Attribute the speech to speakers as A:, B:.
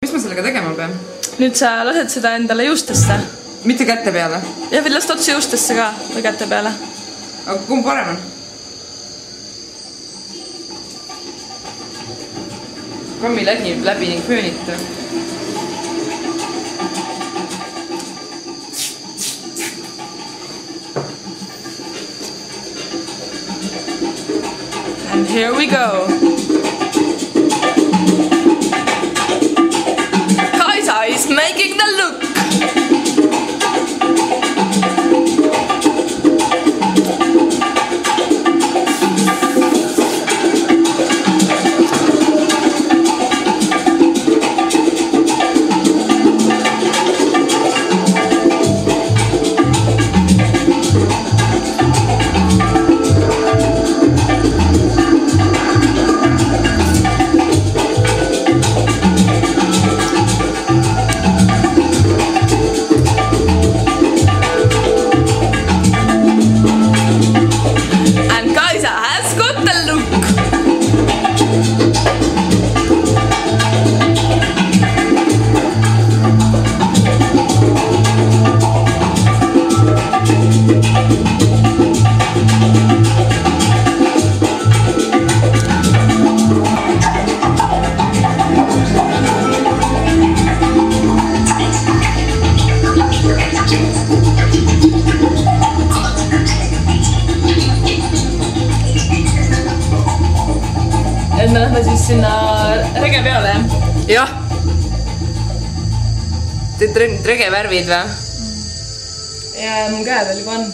A: mis ma sellega tegema pean?
B: Nüüd sa lased seda endale juustesse.
A: Mitte kätte peale?
B: Ja võid lasta otse juustesse ka või kätte peale.
A: Aga kumb parem on? Kammi läbi ning föönita.
B: And here we go. Kaisa is making the look. Et me lähme siis sinna rege peale, jah?
A: Jah. Teed rege värvid või?
B: Ja mun käe veel juba on.